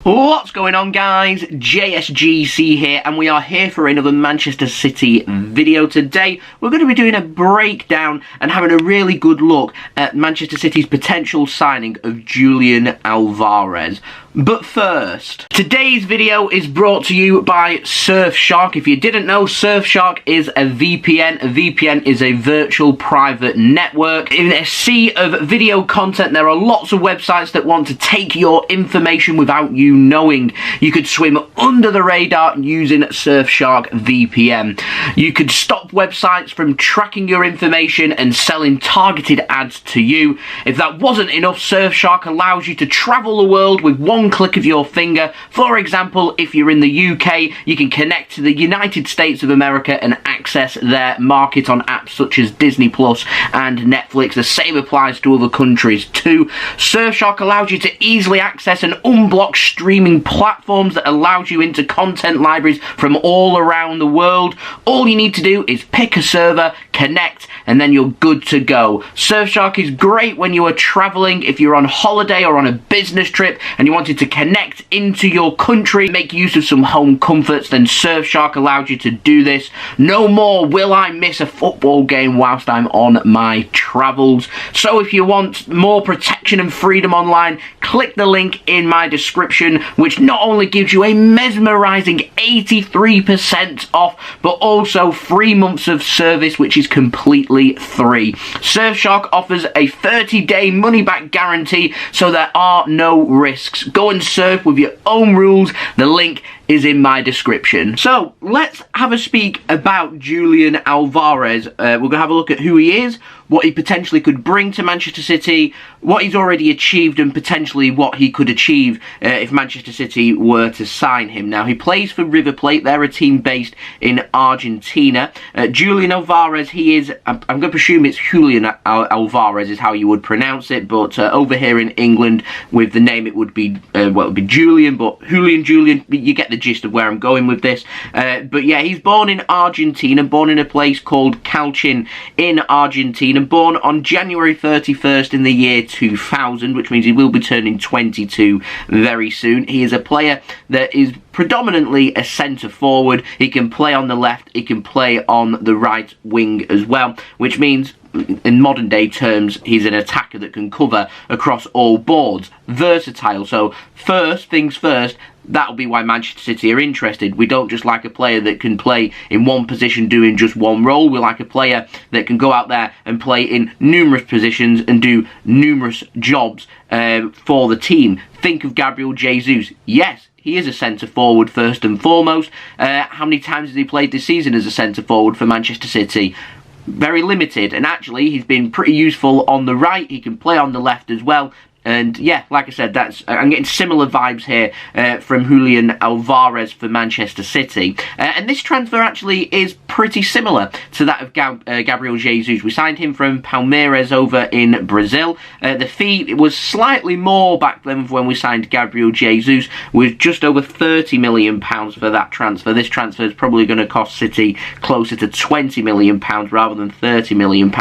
What's going on, guys? JSGC here, and we are here for another Manchester City video. Today we're going to be doing a breakdown and having a really good look at Manchester City's potential signing of Julian Alvarez. But first, today's video is brought to you by Surfshark. If you didn't know, Surfshark is a VPN. A VPN is a virtual private network. In a sea of video content, there are lots of websites that want to take your information without you knowing. You could swim under the radar using Surfshark VPN. You could stop websites from tracking your information and selling targeted ads to you. If that wasn't enough, Surfshark allows you to travel the world with one click of your finger. For example, if you're in the UK, you can connect to the United States of America and access their market on apps such as Disney Plus and Netflix. The same applies to other countries too. Surfshark allows you to easily access and unblock streaming platforms that allows you into content libraries from all around the world. All you need to do is pick a server, connect, and then you're good to go. Surfshark is great when you are traveling, if you're on holiday or on a business trip and you wanted to connect into your country, make use of some home comforts, then Surfshark allows you to do this. No more will I miss a football game whilst I'm on my travels. So if you want more protection and freedom online, click the link in my description, which not only gives you a mesmerizing 83% off, but also 3 months of service, which is completely free. Surfshark offers a 30-day money-back guarantee, so there are no risks. Go and surf with your own rules. The link is in my description. So let's have a speak about Julian Alvarez. We're going to have a look at who he is, what he potentially could bring to Manchester City, what he's already achieved, and potentially what he could achieve if Manchester City were to sign him. Now, he plays for River Plate. They're a team based in Argentina. Julian Alvarez, he is, I'm going to presume it's Julian Alvarez is how you would pronounce it, but over here in England with the name it would be, well, it would be Julian, but Julian, you get the gist of where I'm going with this. But yeah, he's born in Argentina, born in a place called Calchin in Argentina, born on January 31st in the year 2000, which means he will be turning 22 very soon. He is a player that is predominantly a centre forward. He can play on the left, he can play on the right wing as well, which means in modern day terms he's an attacker that can cover across all boards. Versatile. So first things first, that'll be why Manchester City are interested. We don't just like a player that can play in one position doing just one role. We like a player that can go out there and play in numerous positions and do numerous jobs for the team. Think of Gabriel Jesus. Yes, he is a centre forward first and foremost. How many times has he played this season as a centre forward for Manchester City? Very limited, and actually he's been pretty useful on the right. He can play on the left as well. And yeah, like I said, I'm getting similar vibes here from Julian Alvarez for Manchester City. And this transfer actually is pretty similar to that of Gabriel Jesus. We signed him from Palmeiras over in Brazil. The fee was slightly more back then when we signed Gabriel Jesus, with just over £30 million for that transfer. This transfer is probably going to cost City closer to £20 million rather than £30 million.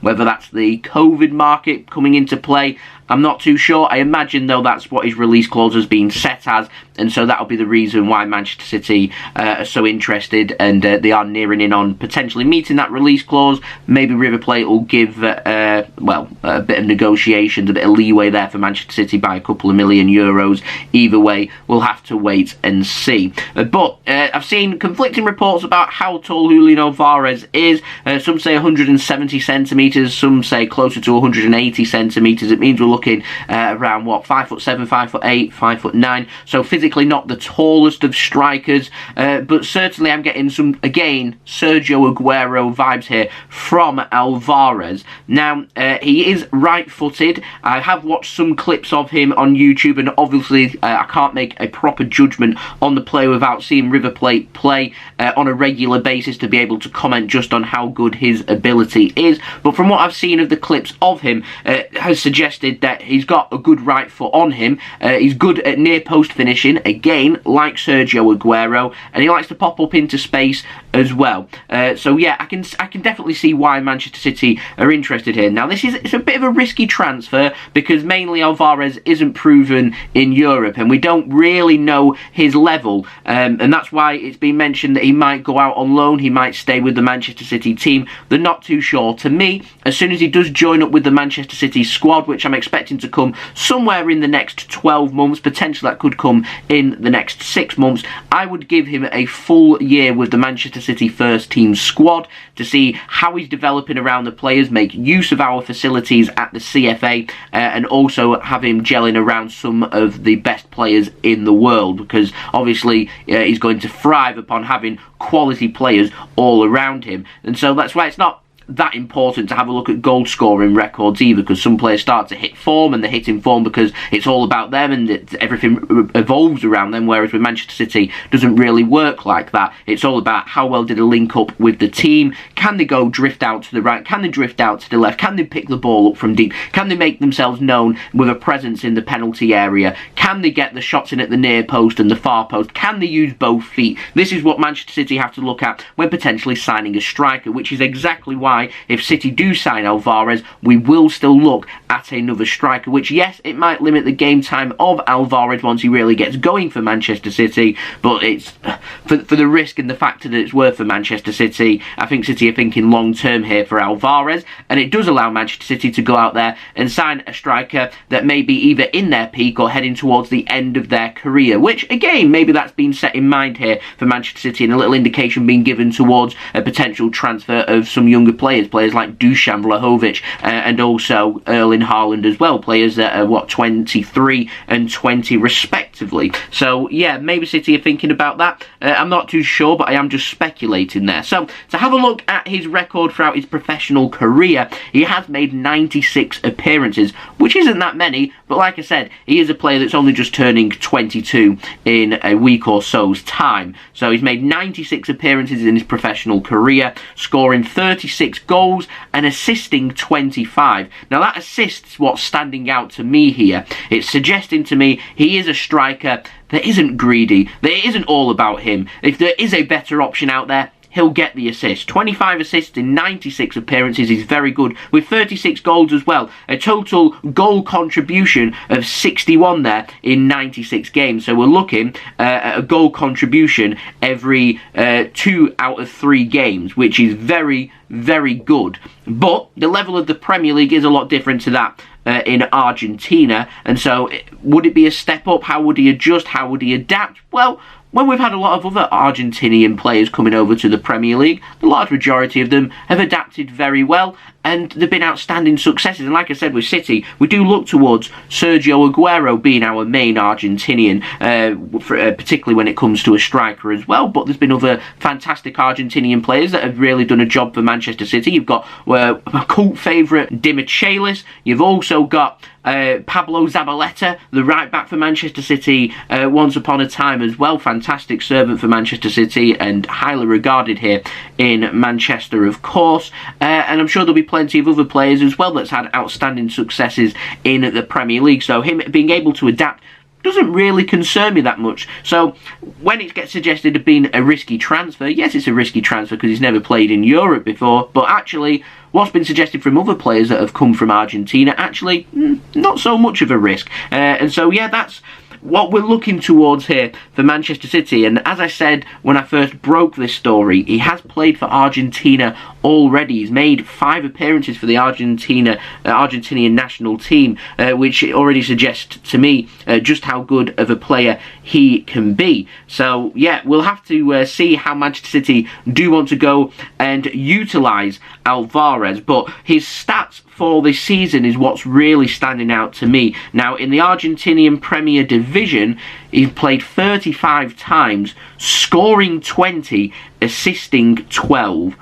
Whether that's the COVID market coming into play, I'm not too sure. I imagine, though, that's what his release clause has been set as, and so that'll be the reason why Manchester City are so interested, and they are nearing in on potentially meeting that release clause. Maybe River Plate will give, well, a bit of negotiations, a bit of leeway there for Manchester City by a couple of million euros. Either way, we'll have to wait and see. But I've seen conflicting reports about how tall Julian Alvarez is. Some say 170 centimetres, some say closer to 180 centimetres. It means we're looking around, what, 5'7", 5'8", 5'9", so physically not the tallest of strikers, but certainly I'm getting some, again, Sergio Aguero vibes here from Alvarez. Now, he is right-footed. I have watched some clips of him on YouTube, and obviously I can't make a proper judgment on the player without seeing River Plate play on a regular basis to be able to comment just on how good his ability is. But from what I've seen of the clips of him, has suggested that he's got a good right foot on him. He's good at near post finishing, again, like Sergio Aguero, and he likes to pop up into space as well. So yeah, I can definitely see why Manchester City are interested here. Now, it's a bit of a risky transfer because mainly Alvarez isn't proven in Europe and we don't really know his level, and that's why it's been mentioned that he might go out on loan, he might stay with the Manchester City team. They're not too sure. To me, as soon as he does join up with the Manchester City squad, which I'm expecting to come somewhere in the next 12 months, potentially that could come in the next 6 months, I would give him a full year with the Manchester City first team squad to see how he's developing around the players, make use of our facilities at the CFA, and also have him gelling around some of the best players in the world, because obviously he's going to thrive upon having quality players all around him. And so that's why it's not that important to have a look at goal scoring records either, because some players start to hit form and they're hitting form because it's all about them and everything evolves around them, whereas with Manchester City doesn't really work like that. It's all about how well did they link up with the team, can they go drift out to the right, can they drift out to the left, can they pick the ball up from deep, can they make themselves known with a presence in the penalty area, can they get the shots in at the near post and the far post, can they use both feet. This is what Manchester City have to look at when potentially signing a striker, which is exactly why if City do sign Alvarez, we will still look at another striker, which, yes, it might limit the game time of Alvarez once he really gets going for Manchester City, but it's for the risk and the factor that it's worth for Manchester City. I think City are thinking long term here for Alvarez, and it does allow Manchester City to go out there and sign a striker that may be either in their peak or heading towards the end of their career, which, again, maybe that's been set in mind here for Manchester City, and a little indication being given towards a potential transfer of some younger players like Dusan Vlahovic, and also Erling Haaland as well, players that are 23 and 20 respectively. So yeah, maybe City are thinking about that. I'm not too sure, but I am just speculating there. So to have a look at his record throughout his professional career, he has made 96 appearances, which isn't that many, but like I said, he is a player that's only just turning 22 in a week or so's time. So he's made 96 appearances in his professional career, scoring 36 goals and assisting 25. Now that assist's what's standing out to me here. It's suggesting to me he is a striker that isn't greedy, that it isn't all about him. If there is a better option out there, he'll get the assist. 25 assists in 96 appearances is very good, with 36 goals as well. A total goal contribution of 61 there in 96 games. So we're looking at a goal contribution every 2 out of 3 games, which is very, very good. But the level of the Premier League is a lot different to that in Argentina. And so would it be a step up? How would he adjust? How would he adapt? Well, when we've had a lot of other Argentinian players coming over to the Premier League, the large majority of them have adapted very well, and they've been outstanding successes. And like I said, with City, we do look towards Sergio Aguero being our main Argentinian, particularly when it comes to a striker as well. But there's been other fantastic Argentinian players that have really done a job for Manchester City. You've got a cult favourite, Di Michelis. You've also got Pablo Zabaleta, the right back for Manchester City, once upon a time as well. Fantastic servant for Manchester City and highly regarded here in Manchester, of course. And I'm sure there'll be plenty of other players as well that's had outstanding successes in the Premier League. So him being able to adapt doesn't really concern me that much. So when it gets suggested of being a risky transfer, yes, it's a risky transfer because he's never played in Europe before, but actually what's been suggested from other players that have come from Argentina, actually not so much of a risk. And so yeah, that's what we're looking towards here for Manchester City. And as I said when I first broke this story, he has played for Argentina already. He's made 5 appearances for the Argentinian national team, which already suggests to me just how good of a player he can be. So yeah, we'll have to see how Manchester City do want to go and utilise Alvarez, but his stats for this season is what's really standing out to me. Now, in the Argentinian Premier Division, he's played 35 times, scoring 20, assisting 12.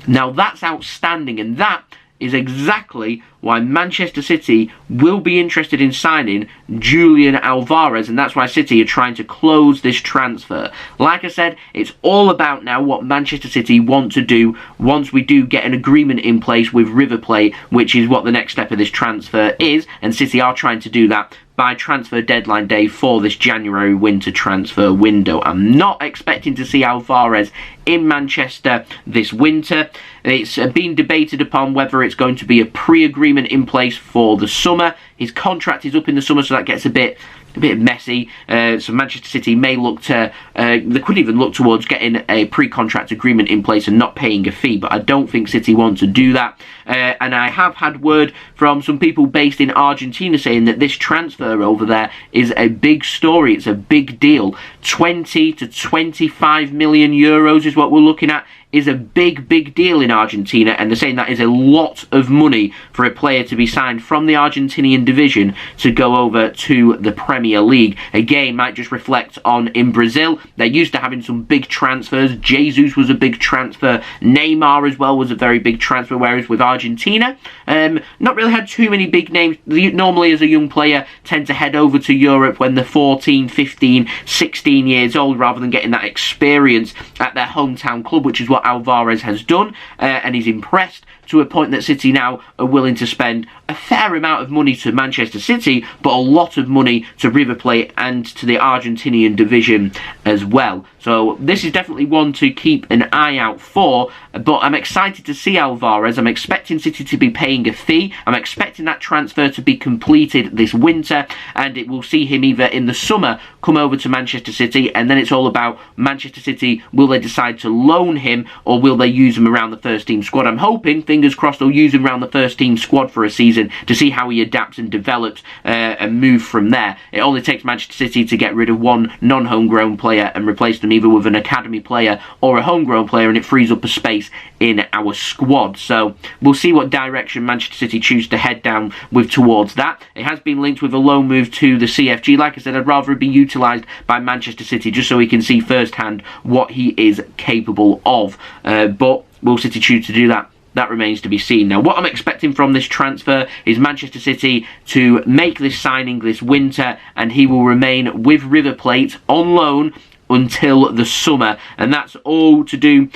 Now, that's outstanding, and that is exactly why Manchester City will be interested in signing Julian Alvarez, and that's why City are trying to close this transfer. Like I said, it's all about now what Manchester City want to do once we do get an agreement in place with River Plate, which is what the next step of this transfer is, and City are trying to do that by transfer deadline day for this January winter transfer window. I'm not expecting to see Alvarez in Manchester this winter. It's been debated upon whether it's going to be a pre-agreement agreement in place for the summer. His contract is up in the summer, so that gets a bit messy. So Manchester City may look to, they could even look towards getting a pre-contract agreement in place and not paying a fee, but I don't think City want to do that. And I have had word from some people based in Argentina saying that this transfer over there is a big story, it's a big deal. 20 to 25 million euros is what we're looking at. Is a big deal in Argentina, and they're saying that is a lot of money for a player to be signed from the Argentinian division to go over to the Premier League. Again, might just reflect on in Brazil, they're used to having some big transfers. Jesus was a big transfer, Neymar as well was a very big transfer, whereas with Argentina, not really had too many big names. They normally as a young player tend to head over to Europe when they're 14, 15, 16 years old, rather than getting that experience at their hometown club, which is what Alvarez has done, and he's impressed to a point that City now are willing to spend a fair amount of money to Manchester City, but a lot of money to River Plate and to the Argentinian division as well. So this is definitely one to keep an eye out for, but I'm excited to see Alvarez. I'm expecting City to be paying a fee. I'm expecting that transfer to be completed this winter, and it will see him either in the summer come over to Manchester City, and then it's all about Manchester City, will they decide to loan him, or will they use him around the first team squad? I'm hoping, fingers crossed, they'll use him around the first team squad for a season to see how he adapts and develops and move from there. It only takes Manchester City to get rid of one non-homegrown player and replace them either with an academy player or a homegrown player, and it frees up a space in our squad. So we'll see what direction Manchester City choose to head down with towards that. It has been linked with a loan move to the CFG. Like I said, I'd rather it be utilised by Manchester City just so we can see firsthand what he is capable of. But will City choose to do that? That remains to be seen. Now, what I'm expecting from this transfer is Manchester City to make this signing this winter, and he will remain with River Plate on loan until the summer, and that's all to do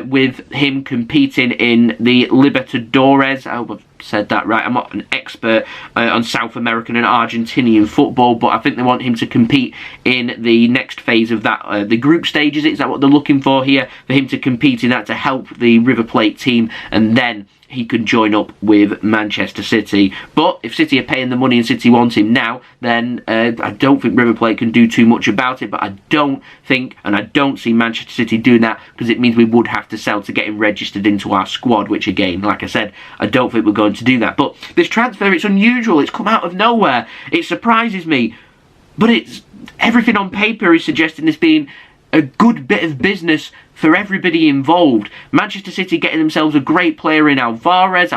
with him competing in the Libertadores. I hope I've said that right. I'm not an expert on South American and Argentinian football, but I think they want him to compete in the next phase of that, the group stages. Is that what they're looking for here? For him to compete in that to help the River Plate team, and then he can join up with Manchester City. But if City are paying the money and City want him now, then I don't think River Plate can do too much about it. But I don't think, and I don't see Manchester City doing that, because it means we would have to sell to get him registered into our squad, which again, like I said, I don't think we're going to do that. But this transfer, it's unusual, it's come out of nowhere, it surprises me, but it's everything on paper is suggesting this being a good bit of business for everybody involved. Manchester City getting themselves a great player in Alvarez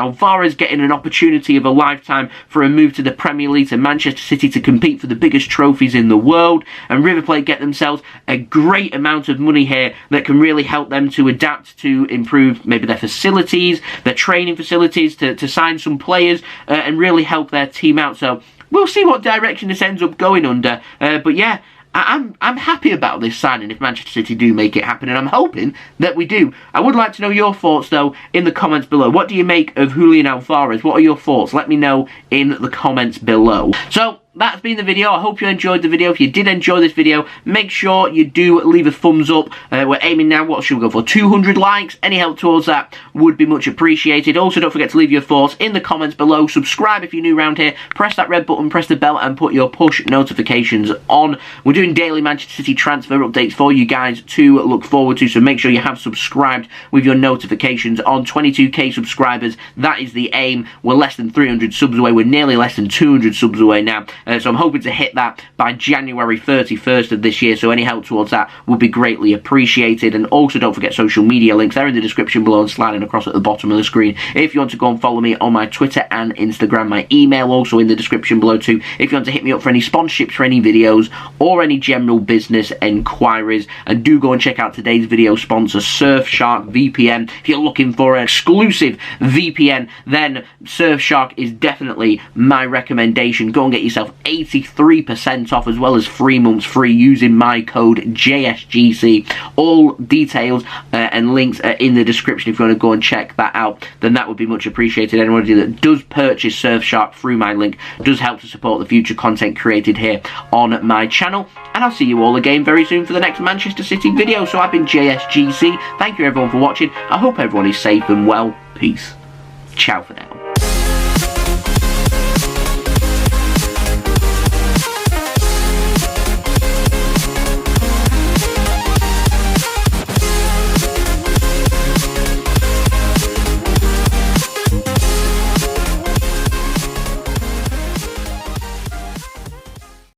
getting an opportunity of a lifetime for a move to the Premier League, to Manchester City to compete for the biggest trophies in the world, and River Plate get themselves a great amount of money here that can really help them to adapt, to improve maybe their facilities, their training facilities, to sign some players and really help their team out. So we'll see what direction this ends up going under, but yeah, I'm happy about this signing if Manchester City do make it happen, and I'm hoping that we do. I would like to know your thoughts, though, in the comments below. What do you make of Julian Alvarez? What are your thoughts? Let me know in the comments below. So that's been the video. I hope you enjoyed the video. If you did enjoy this video, make sure you do leave a thumbs up. We're aiming now, what should we go for? 200 likes. Any help towards that would be much appreciated. Also, don't forget to leave your thoughts in the comments below. Subscribe if you're new around here. Press that red button, press the bell, and put your push notifications on. We're doing daily Manchester City transfer updates for you guys to look forward to, so make sure you have subscribed with your notifications on. 22k subscribers, that is the aim. We're less than 300 subs away. We're nearly less than 200 subs away now. So I'm hoping to hit that by January 31st of this year, so any help towards that would be greatly appreciated. And also don't forget social media links, they're in the description below and sliding across at the bottom of the screen if you want to go and follow me on my Twitter and Instagram. My email also in the description below too, if you want to hit me up for any sponsorships for any videos or any general business enquiries. And do go and check out today's video sponsor, Surfshark VPN. If you're looking for an exclusive VPN, then Surfshark is definitely my recommendation. Go and get yourself 83% off, as well as 3 months free using my code JSGC. All details and links are in the description if you want to go and check that out, then that would be much appreciated. Anybody that does purchase Surfshark through my link does help to support the future content created here on my channel. And I'll see you all again very soon for the next Manchester City video. So I've been JSGC. Thank you everyone for watching. I hope everyone is safe and well. Peace. Ciao for now.